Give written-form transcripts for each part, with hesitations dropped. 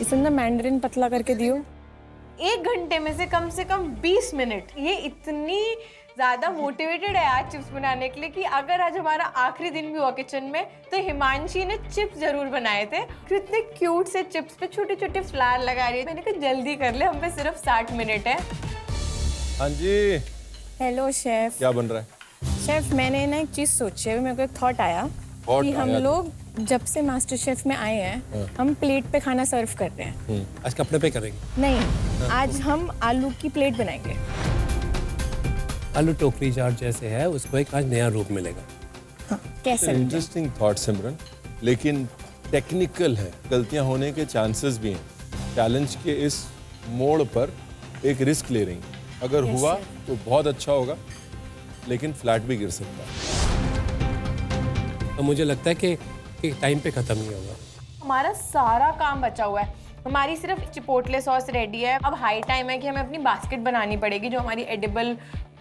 इसने ना मैंडरिन पतला करके दियो। 1 घंटे में से कम 20 मिनट। ये इतनी ज़्यादा मोटिवेटेड है आज चिप्स बनाने के लिए कि अगर आज हमारा आखिरी दिन भी हुआ किचन में तो हिमांशी ने चिप्स जरूर बनाए थे। कितने क्यूट से चिप्स पे छोटे छोटे फ्लावर लगा रही है। मैंने कहा जल्दी कर ले, हम पे सिर्फ 60 मिनट है। हाँ जी, हेलो शेफ। क्या बन रहा है? शेफ मैंने ना एक चीज़ सोची है, मेरे को एक थॉट आया कि हम लोग जब से मास्टर शेफ में आए हैं हम प्लेट पे खाना सर्व कर रहे हैं। आज कपड़े पे करेंगे? नहीं, आज हम आलू की प्लेट बनाएंगे। आलू टोकरी चाट जैसे है, उसको एक आज नया रूप मिलेगा। हाँ, कैसे? इंटरेस्टिंग थॉट सिमरन, लेकिन टेक्निकल है, गलतियां होने के चांसेस भी हैं। चैलेंज के इस मोड़ पर एक रिस्क ले रही हैं। अगर Yes, हुआ sir. तो बहुत अच्छा होगा, लेकिन फ्लैट भी गिर सकता है। तो मुझे लगता है कि टाइम पे ख़त्म नहीं होगा। हमारा सारा काम बचा हुआ है। हमारी सिर्फ चिपोटले सॉस रेडी है। अब हाई टाइम है कि हमें अपनी बास्केट बनानी पड़ेगी जो हमारी एडिबल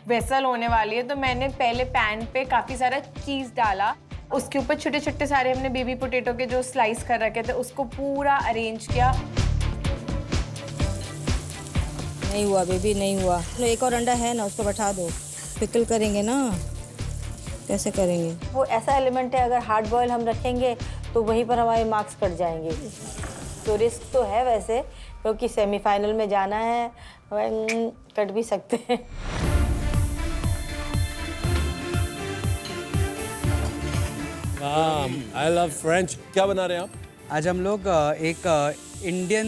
वेसल होने वाली है। तो मैंने पहले पैन पे काफ़ी सारा चीज़ डाला, उसके ऊपर छोटे छोटे सारे हमने बेबी पोटैटो के जो स्लाइस कर रखे थे उसको पूरा अरेंज किया। नहीं हुआ बेबी, नहीं हुआ। लो एक और अंडा है ना, उसको बैठा दो। पिकल करेंगे ना, कैसे करेंगे? वो ऐसा एलिमेंट है, अगर हार्ड बॉयल हम रखेंगे तो वहीं पर हमारे मार्क्स कट जाएंगे। तो रिस्क तो है वैसे, क्योंकि सेमीफाइनल में जाना है, कट भी सकते हैं। I love French. क्या बना रहे हैं आप? आज हम लोग एक इंडियन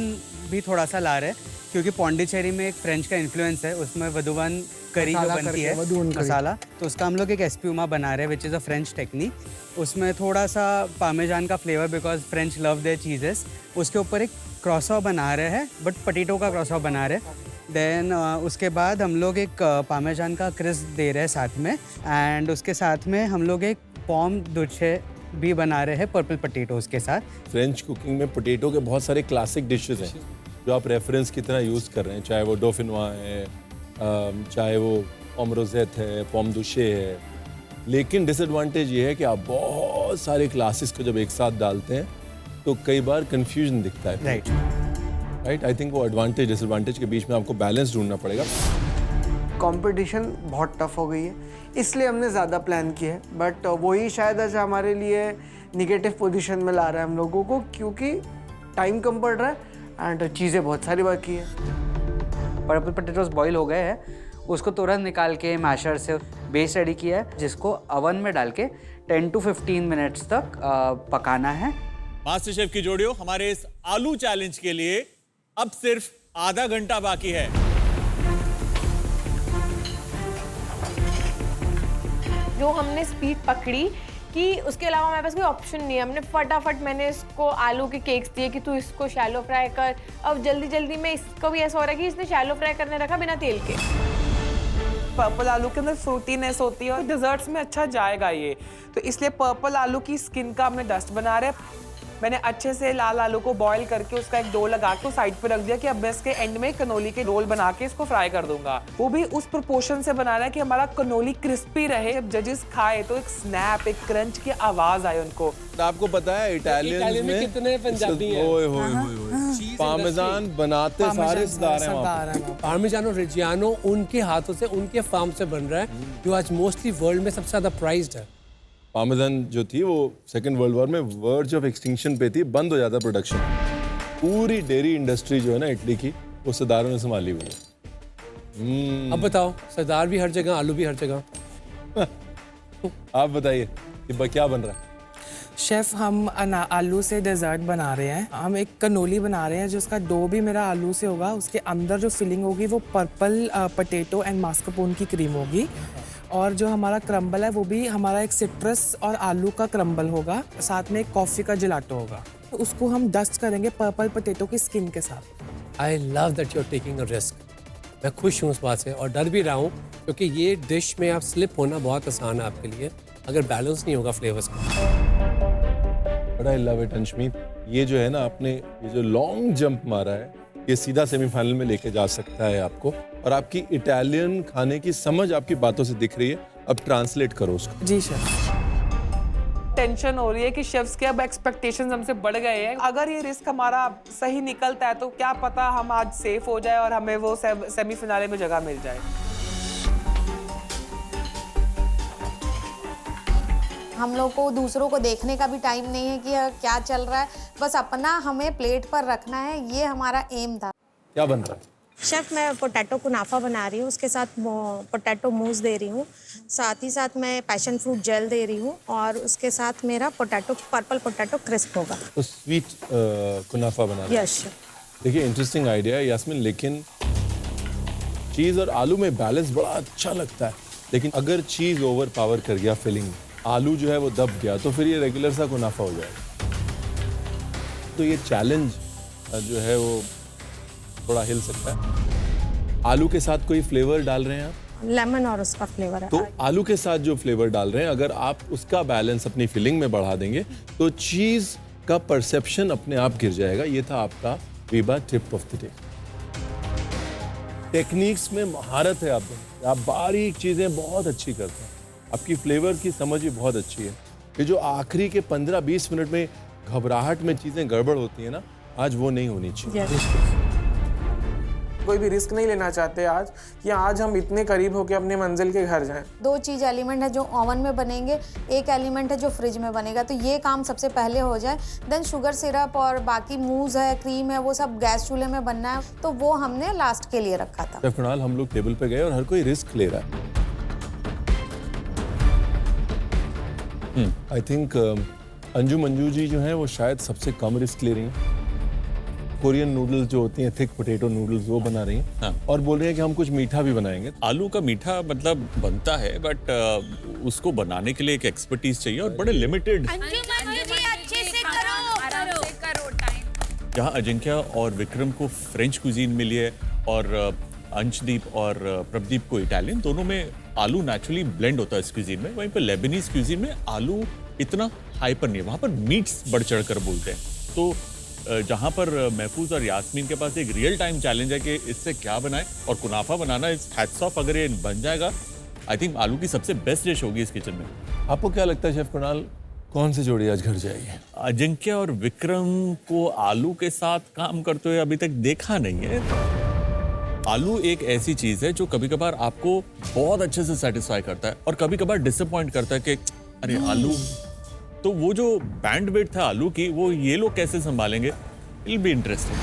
भी थोड़ा सा ला रहे हैं, क्योंकि पौंडीचेरी में एक फ्रेंच का इन्फ्लुएंस है। उसमें वधुवन करी जो बनती है मसाला, तो उसका हम लोग एक एस्प्यूमा बना रहे हैं, which is a French technique. उसमें थोड़ा सा पामेजान का flavour, because French love their cheeses. उसके ऊपर एक क्रॉसॉ बना रहे हैं, बट पटेटो का क्रॉसॉ बना रहे हैं। देन उसके बाद हम लोग एक पामेजान का क्रिस्प दे रहे हैं साथ में, एंड उसके साथ में हम लोग एक पॉम दुचे भी बना रहे हैं पर्पल पटेटोज के साथ। फ्रेंच कुकिंग में पोटैटो के बहुत सारे क्लासिक डिशेस हैं जो आप रेफरेंस की तरह यूज़ कर रहे हैं, चाहे वो डोफिनवा है, चाहे वो पॉम रोज़ेट है, पॉम दुशे है। लेकिन डिसएडवांटेज ये है कि आप बहुत सारे क्लासेस को जब एक साथ डालते हैं तो कई बार कंफ्यूजन दिखता है। राइट। आई थिंक वो एडवांटेज डिसएडवांटेज के बीच में आपको बैलेंस ढूंढना पड़ेगा। कंपटीशन बहुत टफ हो गई है, इसलिए हमने ज़्यादा प्लान किया है। बट वही शायद आज हमारे लिए निगेटिव पोजीशन में ला रहा है हम लोगों को, क्योंकि टाइम कम पड़ रहा है एंड चीज़ें बहुत सारी बाकी है। पर्पल पटेटोज बॉईल हो गए हैं, उसको तुरंत निकाल के मैशर से बेस रेडी किया है, जिसको अवन में डाल के 10 to 15 मिनट्स तक पकाना है। मास्टर शेफ की जोड़ियों, हमारे इस आलू चैलेंज के लिए अब सिर्फ आधा घंटा बाकी है। जो हमने स्पीड पकड़ी कि उसके अलावा हमारे पास कोई ऑप्शन नहीं है। हमने फटाफट मैंने इसको आलू के केक्स दिए कि तू इसको शैलो फ्राई कर। अब जल्दी जल्दी में इसको भी ऐसा हो रहा है कि इसने शैलो फ्राई करने रखा बिना तेल के। पर्पल आलू के अंदर फ्रूटीनेस होती है और डिजर्ट्स में अच्छा जाएगा ये, तो इसलिए पर्पल आलू की स्किन का हमने डस्ट बना रहे हैं। मैंने अच्छे से लाल आलू को बॉईल करके उसका एक डो लगा के साइड पे रख दिया कि अब मैं इसके एंड में कनोली के रोल बना के इसको फ्राई कर दूंगा। वो भी उस प्रोपोर्शन से बनाना है कि हमारा कनोली क्रिस्पी रहे, जब जजेस खाए तो एक स्नैप, एक क्रंच की आवाज आए उनको। आपको पता है इटालियंस में कितने पंजाबी हैं? ओए होए होए, पामेजान बनाते सारे सरदार हैं वहाँ पे। पार्मिजानो रिजियानो उनके हाथों से, उनके फार्म से बन रहा है, जो आज मोस्टली वर्ल्ड में सबसे ज़्यादा प्राइज्ड है। पामेजान जो थी वो सेकेंड वर्ल्ड वॉर में वर्ज ऑफ एक्सटिंक्शन पे थी, बंद हो जाता प्रोडक्शन। पूरी डेयरी इंडस्ट्री जो है ना इटली की, वो सरदारों ने संभाली हुई है। अब बताओ, सरदार भी हर जगह, आलू भी हर जगह। आप बताइए कि क्या बन रहा है? शेफ हम आलू से डेजर्ट बना रहे हैं। हम एक कनोली बना रहे हैं जिसका डो भी मेरा आलू से होगा। उसके अंदर जो फिलिंग होगी वो पर्पल पटेटो एंड मास्कारपोने की क्रीम होगी, और जो हमारा क्रम्बल है वो भी हमारा एक सिट्रस और आलू का क्रम्बल होगा, साथ में एक कॉफ़ी का जिलाटो होगा। तो उसको हम डस्ट करेंगे पर्पल पटेटो की स्किन के साथ। I love that you are taking a risk. मैं खुश हूँ उस बात से और डर भी रहा हूँ, क्योंकि ये डिश में आप स्लिप होना बहुत आसान है आपके लिए, अगर बैलेंस नहीं होगा फ्लेवर्स का। बट आई लव इट अंशमीत, ये जो है ना आपने ये जो लॉन्ग जंप मारा है, ये सीधा सेमीफाइनल में लेके जा सकता है आपको। और आपकी इटालियन खाने की समझ आपकी बातों से दिख रही है, अब ट्रांसलेट करो उसको। जी शेफ। टेंशन हो रही है कि शेफ्स के अब एक्सपेक्टेशंस हमसे बढ़ गए हैं। अगर ये रिस्क हमारा सही निकलता है तो क्या पता हम आज सेफ हो जाए और हमें वो सेमीफिनाले में जगह मिल जाए। हम लोग को दूसरों को देखने का भी टाइम नहीं है कि क्या चल रहा है, बस अपना हमें प्लेट पर रखना है, ये हमारा एम था। क्या बन रहा है? शेफ, मैं पोटैटो कुनाफा बना रही हूँ, उसके साथ पोटैटो मूस दे रही हूँ, साथ ही साथ मैं पैशन फ्रूट जेल दे रही हूँ और उसके साथ मेरा पर्पल पोटैटो क्रिस्प होगा। तो स्वीट कुनाफा बना रहे हैं। यस। देखिए इंटरेस्टिंग आइडिया है यास्मीन, लेकिन चीज़ और आलू में बैलेंस बड़ा अच्छा लगता है, लेकिन अगर चीज़ ओवर पावर कर गया फिलिंग, आलू जो है वो दब गया, तो फिर ये रेगुलर सा कुनाफा हो जाएगा। तो ये चैलेंज जो है वो थोड़ा हिल सकता है। आलू के साथ कोई फ्लेवर डाल रहे हैं आप? लेमन और उसका फ्लेवर है। तो आलू के साथ जो फ्लेवर डाल रहे हैं, अगर आप उसका बैलेंस अपनी फिलिंग में बढ़ा देंगे तो चीज़ का परसेप्शन अपने आप गिर जाएगा। ये था आपका Veeba tip of the day. Techniques में महारत है आप बारीक चीज़ें बहुत अच्छी करते हैं, आपकी फ्लेवर की समझ भी बहुत अच्छी है। ये जो आखिरी के 15-20 मिनट में घबराहट में चीज़ें गड़बड़ होती हैं ना, आज वो नहीं होनी चाहिए। कोई भी रिस्क नहीं लेना चाहते आज कि आज हम इतने करीब होके अपने मंजिल के घर जाएं। 2 चीज़ एलिमेंट है जो ओवन में बनेंगे, एक एलिमेंट है जो फ्रिज में बनेगा, तो ये काम सबसे पहले हो जाए। देन शुगर सिरप और बाकी मूज है, क्रीम है, वो सब गैस चूल्हे में बनना है, तो वो हमने लास्ट के लिए रखा था। फिलहाल हम लोग टेबल पे गए और हर कोई रिस्क ले रहा है। आई थिंक अंजू मंजू जी जो हैं वो शायद सबसे कम रिस्क ले रही हैं। कोरियन नूडल्स जो होती हैं, थिक पोटैटो नूडल्स, वो बना रही हैं। हाँ। और बोल रही हैं कि हम कुछ मीठा भी बनाएंगे। आलू का मीठा मतलब बनता है, बट उसको बनाने के लिए एक एक्सपर्टीज चाहिए और बड़े लिमिटेड। जहाँ अजिंक्य और विक्रम को फ्रेंच कुजीन मिली है और अंशदीप और प्रभदीप को इटालियन, दोनों में आलू नेचुरली ब्लेंड होता है इस क्यूजीन में। वहीं पर लेबनीज क्यूजीन में आलू इतना हाइपर नहीं है, वहाँ पर मीट्स बढ़ चढ़ कर बोलते हैं। तो जहाँ पर महफूज और यास्मीन के पास एक रियल टाइम चैलेंज है कि इससे क्या बनाए, और कुनाफा बनाना इस हैट्स ऑफ, अगर ये बन जाएगा आई थिंक आलू की सबसे बेस्ट डिश होगी इस किचन में। आपको क्या लगता है शेफ कुणाल, कौन सी जोड़ी आज घर जाएगी? अजिंक्य और विक्रम को आलू के साथ काम करते हुए अभी तक देखा नहीं है। आलू एक ऐसी चीज है जो कभी कभार आपको बहुत अच्छे से सेटिस्फाई करता है और कभी कभार डिसअपॉइंट करता है कि अरे आलू। तो वो जो बैंडविड्थ था आलू की, वो ये लोग कैसे संभालेंगे, इट विल बी इंटरेस्टिंग।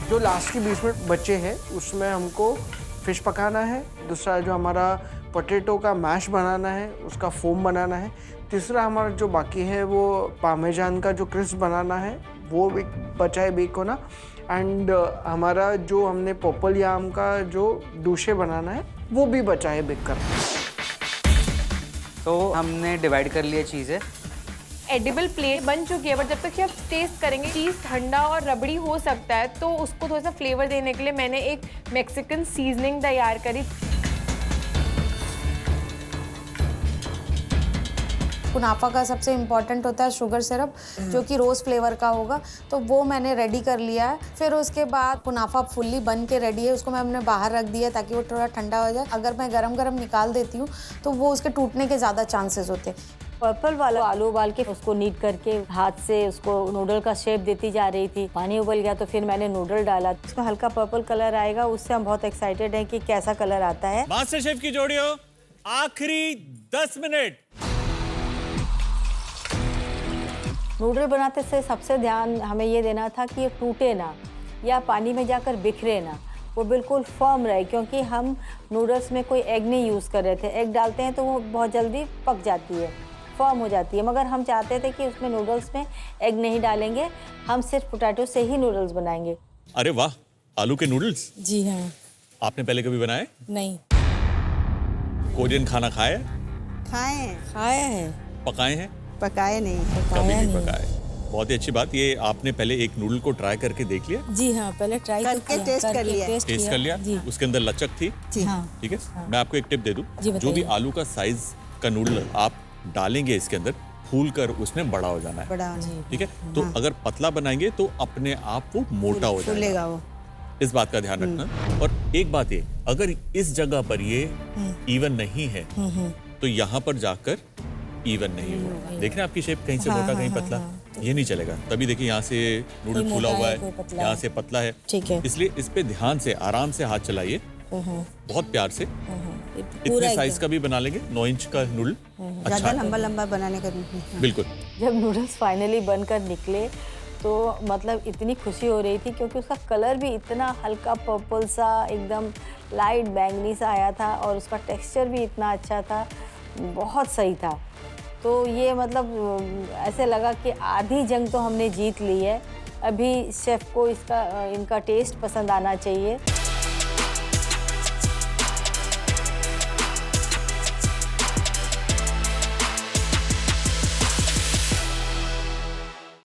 जो लास्ट के 20 मिनट बचे हैं उसमें हमको फिश पकाना है, दूसरा जो हमारा पोटैटो का मैश बनाना है, उसका फोम बनाना है, तीसरा हमारा जो बाकी है वो पामेजान का जो क्रिस्प बनाना है, वो भी बचा है बेक होना, एंड हमारा जो हमने पर्पल याम का जो डूशे बनाना है वो भी बचा है बेक करना। तो हमने डिवाइड कर लिया चीज़ें। एडिबल प्लेट बन चुकी है, बट जब तक कि आप टेस्ट करेंगे चीज़ ठंडा और रबड़ी हो सकता है, तो उसको थोड़ा सा फ्लेवर देने के लिए मैंने एक मैक्सिकन सीजनिंग तैयार करी। कुनाफा का सबसे इम्पॉर्टेंट होता है शुगर सिरप, जो कि रोज़ फ्लेवर का होगा, तो वो मैंने रेडी कर लिया है। फिर उसके बाद कुनाफा फुल्ली बन के रेडी है, उसको मैंने बाहर रख दिया ताकि वो थोड़ा ठंडा हो जाए। अगर मैं गरम गरम निकाल देती हूँ तो वो उसके टूटने के ज़्यादा चांसेस होते हैं। पर्पल वाला आलू उबाल के उसको नीट करके हाथ से उसको नूडल का शेप देती जा रही थी, पानी उबल गया तो फिर मैंने नूडल डाला, उसमें हल्का पर्पल कलर आएगा, उससे हम बहुत एक्साइटेड हैं कि कैसा कलर आता है। मास्टर शेफ की जोड़ी हो, आखिरी 10 मिनट। नूडल बनाते से सबसे ध्यान हमें ये देना था कि ये टूटे ना या पानी में जाकर बिखरे ना, वो बिल्कुल फर्म रहे, क्योंकि हम नूडल्स में कोई एग नहीं यूज़ कर रहे थे। एग डालते हैं तो वो बहुत जल्दी पक जाती है, फर्म हो जाती है, मगर हम चाहते थे कि उसमें नूडल्स में एग नहीं डालेंगे, हम सिर्फ पोटैटो से ही नूडल्स बनाएंगे। अरे वाह, आलू के नूडल्स। जी हाँ। आपने पहले कभी बनाए? नहीं। कोरियन खाना खाए? खाए हैं। पकाए हैं? पकाए नहीं। कभी नहीं पकाए। बहुत ही अच्छी बात। ये आपने पहले एक नूडल को ट्राई करके देख लिया? जी हाँ, पहले ट्राई करके टेस्ट कर लिया। टेस्ट कर लिया? उसके अंदर लचक थी? जी हाँ। ठीक है, मैं आपको एक टिप दे दूं। जो भी आलू का साइज का नूडल आप डालेंगे इसके अंदर, फूल कर उसमें बड़ा हो जाना है। ठीक है, तो अगर पतला बनाएंगे तो अपने आप वो मोटा हो जाएगा। वो इस बात का ध्यान रखना। और एक बात ये, अगर इस जगह पर ये इवन नहीं है तो यहाँ पर जाकर इवन नहीं होगा। देख रहे हैं आपकी शेप कहीं से मोटा कहीं पतला, ये नहीं चलेगा। तभी देखिए यहाँ से नूडल फूला हुआ है, यहाँ से पतला है। ठीक है। इसलिए इस पे ध्यान से आराम से हाथ चलाइए, बहुत प्यार से। इतने साइज का भी बना लेंगे, 9 इंच का नूडल। अच्छा लंबा लंबा बनाने का। बिल्कुल। जब नूडल्स फाइनली बनकर निकले तो मतलब इतनी खुशी हो रही थी क्योंकि उसका कलर भी इतना हल्का पर्पल सा, एकदम लाइट बैंगनी सा आया था और उसका टेक्सचर भी इतना अच्छा था, बहुत सही था। तो ये मतलब ऐसे लगा कि आधी जंग तो हमने जीत ली है। अभी शेफ़ को इनका टेस्ट पसंद आना चाहिए।